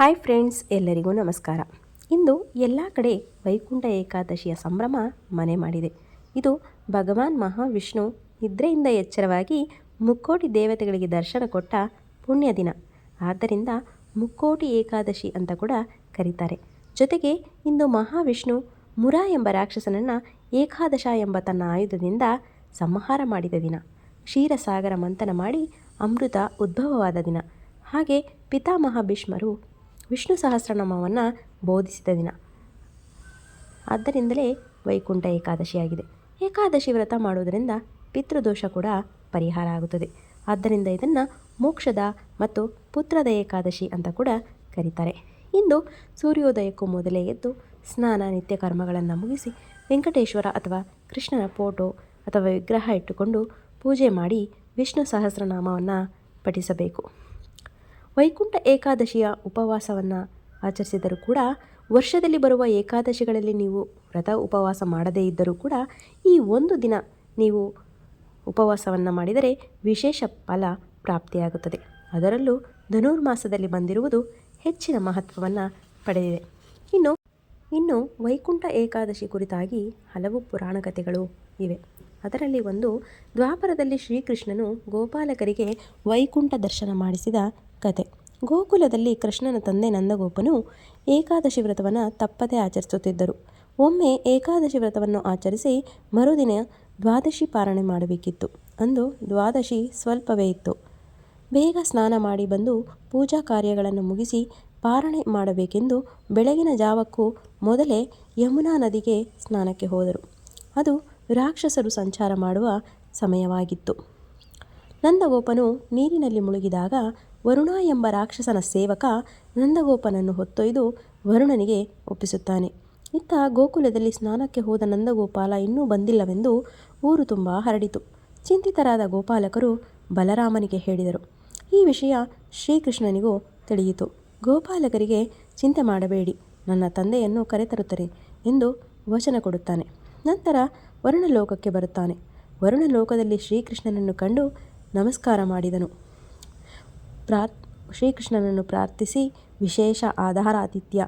Hi friends, ಎಲ್ಲರಿಗೂ ನಮಸ್ಕಾರ. ಇಂದು ಎಲ್ಲ ಕಡೆ ವೈಕುಂಠ ಏಕಾದಶಿಯ ಸಂಭ್ರಮ ಮನೆ ಮಾಡಿದೆ. ಇದು ಭಗವಾನ್ ಮಹಾವಿಷ್ಣು ನಿದ್ರೆಯಿಂದ ಎಚ್ಚರವಾಗಿ ಮುಕ್ಕೋಟಿ ದೇವತೆಗಳಿಗೆ ದರ್ಶನ ಕೊಟ್ಟ ಪುಣ್ಯ ದಿನ. ಆದ್ದರಿಂದ ಮುಕ್ಕೋಟಿ ಏಕಾದಶಿ ಅಂತ ಕೂಡ ಕರೀತಾರೆ. ಜೊತೆಗೆ ಇಂದು ಮಹಾವಿಷ್ಣು ಮುರ ಎಂಬ ರಾಕ್ಷಸನನ್ನು ಏಕಾದಶ ಎಂಬ ತನ್ನ ಆಯುಧದಿಂದ ಸಂಹಾರ ಮಾಡಿದ ದಿನ. ಕ್ಷೀರಸಾಗರ ಮಂಥನ ಮಾಡಿ ಅಮೃತ ಉದ್ಭವವಾದ ದಿನ. ಹಾಗೆ ಪಿತಾಮಹ ಭೀಷ್ಮರು ವಿಷ್ಣು ಸಹಸ್ರನಾಮವನ್ನು ಬೋಧಿಸಿದ ದಿನ. ಆದ್ದರಿಂದಲೇ ವೈಕುಂಠ ಏಕಾದಶಿಯಾಗಿದೆ. ಏಕಾದಶಿ ವ್ರತ ಮಾಡುವುದರಿಂದ ಪಿತೃದೋಷ ಕೂಡ ಪರಿಹಾರ ಆಗುತ್ತದೆ. ಆದ್ದರಿಂದ ಇದನ್ನು ಮೋಕ್ಷದ ಮತ್ತು ಪುತ್ರದ ಏಕಾದಶಿ ಅಂತ ಕೂಡ ಕರೀತಾರೆ. ಇಂದು ಸೂರ್ಯೋದಯಕ್ಕೂ ಮೊದಲೇ ಎದ್ದು ಸ್ನಾನ ನಿತ್ಯ ಕರ್ಮಗಳನ್ನು ಮುಗಿಸಿ ವೆಂಕಟೇಶ್ವರ ಅಥವಾ ಕೃಷ್ಣನ ಫೋಟೋ ಅಥವಾ ವಿಗ್ರಹ ಇಟ್ಟುಕೊಂಡು ಪೂಜೆ ಮಾಡಿ ವಿಷ್ಣು ಸಹಸ್ರನಾಮವನ್ನು ಪಠಿಸಬೇಕು. ವೈಕುಂಠ ಏಕಾದಶಿಯ ಉಪವಾಸವನ್ನು ಆಚರಿಸಿದರೂ ಕೂಡ ವರ್ಷದಲ್ಲಿ ಬರುವ ಏಕಾದಶಿಗಳಲ್ಲಿ ನೀವು ವ್ರತ ಉಪವಾಸ ಮಾಡದೇ ಇದ್ದರೂ ಕೂಡ ಈ ಒಂದು ದಿನ ನೀವು ಉಪವಾಸವನ್ನು ಮಾಡಿದರೆ ವಿಶೇಷ ಫಲ ಪ್ರಾಪ್ತಿಯಾಗುತ್ತದೆ. ಅದರಲ್ಲೂ ಧನುರ್ಮಾಸದಲ್ಲಿ ಬಂದಿರುವುದು ಹೆಚ್ಚಿನ ಮಹತ್ವವನ್ನು ಪಡೆದಿದೆ. ಇನ್ನು ವೈಕುಂಠ ಏಕಾದಶಿ ಕುರಿತಾಗಿ ಹಲವು ಪುರಾಣ ಕಥೆಗಳು ಇವೆ. ಅದರಲ್ಲಿ ಒಂದು, ದ್ವಾಪರದಲ್ಲಿ ಶ್ರೀಕೃಷ್ಣನು ಗೋಪಾಲಕರಿಗೆ ವೈಕುಂಠ ದರ್ಶನ ಮಾಡಿಸಿದ ಕತೆ. ಗೋಕುಲದಲ್ಲಿ ಕೃಷ್ಣನ ತಂದೆ ನಂದಗೋಪನು ಏಕಾದಶಿ ವ್ರತವನ್ನು ತಪ್ಪದೇ ಆಚರಿಸುತ್ತಿದ್ದರು. ಒಮ್ಮೆ ಏಕಾದಶಿ ವ್ರತವನ್ನು ಆಚರಿಸಿ ಮರುದಿನ ದ್ವಾದಶಿ ಪಾರಣೆ ಮಾಡಬೇಕಿತ್ತು. ಅಂದು ದ್ವಾದಶಿ ಸ್ವಲ್ಪವೇ ಇತ್ತು. ಬೇಗ ಸ್ನಾನ ಮಾಡಿ ಬಂದು ಪೂಜಾ ಕಾರ್ಯಗಳನ್ನು ಮುಗಿಸಿ ಪಾರಣೆ ಮಾಡಬೇಕೆಂದು ಬೆಳಗಿನ ಜಾವಕ್ಕೂ ಮೊದಲೇ ಯಮುನಾ ನದಿಗೆ ಸ್ನಾನಕ್ಕೆ ಹೋದರು. ಅದು ರಾಕ್ಷಸರು ಸಂಚಾರ ಮಾಡುವ ಸಮಯವಾಗಿತ್ತು. ನಂದಗೋಪನು ನೀರಿನಲ್ಲಿ ಮುಳುಗಿದಾಗ ವರುಣ ಎಂಬ ರಾಕ್ಷಸನ ಸೇವಕ ನಂದಗೋಪನನ್ನು ಹೊತ್ತೊಯ್ದು ವರುಣನಿಗೆ ಒಪ್ಪಿಸುತ್ತಾನೆ. ಇತ್ತ ಗೋಕುಲದಲ್ಲಿ ಸ್ನಾನಕ್ಕೆ ಹೋದ ನಂದಗೋಪಾಲ ಇನ್ನೂ ಬಂದಿಲ್ಲವೆಂದು ಊರು ತುಂಬ ಹರಡಿತು. ಚಿಂತಿತರಾದ ಗೋಪಾಲಕರು ಬಲರಾಮನಿಗೆ ಹೇಳಿದರು. ಈ ವಿಷಯ ಶ್ರೀಕೃಷ್ಣನಿಗೂ ತಿಳಿಯಿತು. ಗೋಪಾಲಕರಿಗೆ ಚಿಂತೆ ಮಾಡಬೇಡಿ, ನನ್ನ ತಂದೆಯನ್ನು ಕರೆತರುತ್ತಾರೆ ಎಂದು ವಚನ ಕೊಡುತ್ತಾನೆ. ನಂತರ ವರುಣಲೋಕಕ್ಕೆ ಬರುತ್ತಾನೆ. ವರುಣಲೋಕದಲ್ಲಿ ಶ್ರೀಕೃಷ್ಣನನ್ನು ಕಂಡು ನಮಸ್ಕಾರ ಮಾಡಿದನು. ಶ್ರೀಕೃಷ್ಣನನ್ನು ಪ್ರಾರ್ಥಿಸಿ ವಿಶೇಷ ಆಧಾರಾತಿಥ್ಯ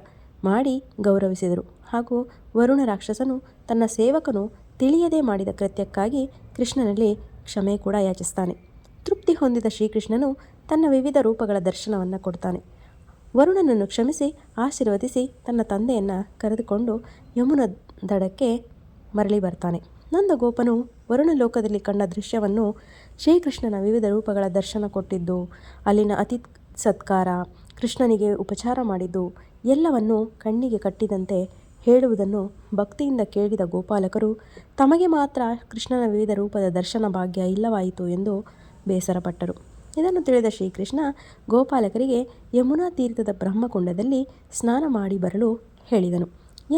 ಮಾಡಿ ಗೌರವಿಸಿದರು. ಹಾಗೂ ವರುಣ ರಾಕ್ಷಸನು ತನ್ನ ಸೇವಕನು ತಿಳಿಯದೆ ಮಾಡಿದ ಕೃತ್ಯಕ್ಕಾಗಿ ಕೃಷ್ಣನಲ್ಲಿ ಕ್ಷಮೆ ಕೂಡ ಯಾಚಿಸ್ತಾನೆ. ತೃಪ್ತಿ ಹೊಂದಿದ ಶ್ರೀಕೃಷ್ಣನು ತನ್ನ ವಿವಿಧ ರೂಪಗಳ ದರ್ಶನವನ್ನು ಕೊಡ್ತಾನೆ. ವರುಣನನ್ನು ಕ್ಷಮಿಸಿ ಆಶೀರ್ವದಿಸಿ ತನ್ನ ತಂದೆಯನ್ನು ಕರೆದುಕೊಂಡು ಯಮುನಾ ದಡಕ್ಕೆ ಮರಳಿ ಬರ್ತಾನೆ. ನಂದಗೋಪನು ವರುಣಲೋಕದಲ್ಲಿ ಕಂಡ ದೃಶ್ಯವನ್ನು, ಶ್ರೀಕೃಷ್ಣನ ವಿವಿಧ ರೂಪಗಳ ದರ್ಶನ ಕೊಟ್ಟಿದ್ದು, ಅಲ್ಲಿನ ಅತಿಥಿ ಸತ್ಕಾರ, ಕೃಷ್ಣನಿಗೆ ಉಪಚಾರ ಮಾಡಿದ್ದು ಎಲ್ಲವನ್ನೂ ಕಣ್ಣಿಗೆ ಕಟ್ಟಿದಂತೆ ಹೇಳುವುದನ್ನು ಭಕ್ತಿಯಿಂದ ಕೇಳಿದ ಗೋಪಾಲಕರು ತಮಗೆ ಮಾತ್ರ ಕೃಷ್ಣನ ವಿವಿಧ ರೂಪದ ದರ್ಶನ ಭಾಗ್ಯ ಇಲ್ಲವಾಯಿತು ಎಂದು ಬೇಸರಪಟ್ಟರು. ಇದನ್ನು ತಿಳಿದ ಶ್ರೀಕೃಷ್ಣ ಗೋಪಾಲಕರಿಗೆ ಯಮುನಾ ತೀರ್ಥದ ಬ್ರಹ್ಮಕುಂಡದಲ್ಲಿ ಸ್ನಾನ ಮಾಡಿ ಬರಲು ಹೇಳಿದನು.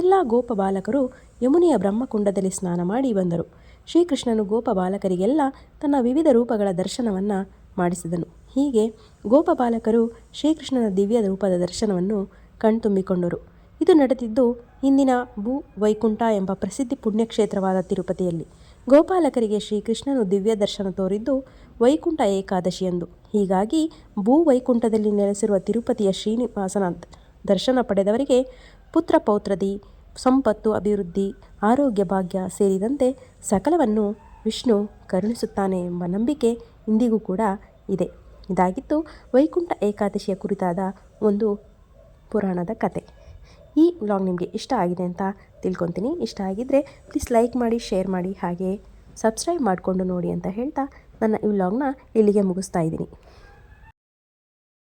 ಎಲ್ಲ ಗೋಪ ಬಾಲಕರು ಯಮುನೆಯ ಬ್ರಹ್ಮಕುಂಡದಲ್ಲಿ ಸ್ನಾನ ಮಾಡಿ ಬಂದರು. ಶ್ರೀಕೃಷ್ಣನು ಗೋಪ ಬಾಲಕರಿಗೆಲ್ಲ ತನ್ನ ವಿವಿಧ ರೂಪಗಳ ದರ್ಶನವನ್ನು ಮಾಡಿಸಿದನು. ಹೀಗೆ ಗೋಪ ಬಾಲಕರು ಶ್ರೀಕೃಷ್ಣನ ದಿವ್ಯ ರೂಪದ ದರ್ಶನವನ್ನು ಕಣ್ತುಂಬಿಕೊಂಡರು. ಇದು ನಡೆದಿದ್ದು ಇಂದಿನ ಭೂ ವೈಕುಂಠ ಎಂಬ ಪ್ರಸಿದ್ಧಿ ಪುಣ್ಯಕ್ಷೇತ್ರವಾದ ತಿರುಪತಿಯಲ್ಲಿ. ಗೋಪಾಲಕರಿಗೆ ಶ್ರೀಕೃಷ್ಣನು ದಿವ್ಯ ದರ್ಶನ ತೋರಿದ್ದು ವೈಕುಂಠ ಏಕಾದಶಿಯಂದು. ಹೀಗಾಗಿ ಭೂ ವೈಕುಂಠದಲ್ಲಿ ನೆಲೆಸಿರುವ ತಿರುಪತಿಯ ಶ್ರೀನಿವಾಸನ ದರ್ಶನ ಪಡೆದವರಿಗೆ ಪುತ್ರ ಪೌತ್ರದಿ, ಸಂಪತ್ತು, ಅಭಿವೃದ್ಧಿ, ಆರೋಗ್ಯ ಭಾಗ್ಯ ಸೇರಿದಂತೆ ಸಕಲವನ್ನು ವಿಷ್ಣು ಕರುಣಿಸುತ್ತಾನೆ ಎಂಬ ನಂಬಿಕೆ ಇಂದಿಗೂ ಕೂಡ ಇದೆ. ಇದಾಗಿತ್ತು ವೈಕುಂಠ ಏಕಾದಶಿಯ ಕುರಿತಾದ ಒಂದು ಪುರಾಣದ ಕತೆ. ಈ ವ್ಲಾಗ್ ನಿಮಗೆ ಇಷ್ಟ ಆಗಿದೆ ಅಂತ ತಿಳ್ಕೊತೀನಿ. ಇಷ್ಟ ಆಗಿದ್ದರೆ ಪ್ಲೀಸ್ ಲೈಕ್ ಮಾಡಿ, ಶೇರ್ ಮಾಡಿ, ಹಾಗೆ ಸಬ್ಸ್ಕ್ರೈಬ್ ಮಾಡಿಕೊಂಡು ನೋಡಿ ಅಂತ ಹೇಳ್ತಾ ನನ್ನ ಈ ವ್ಲಾಗ್ನ ಇಲ್ಲಿಗೆ ಮುಗಿಸ್ತಾ ಇದ್ದೀನಿ.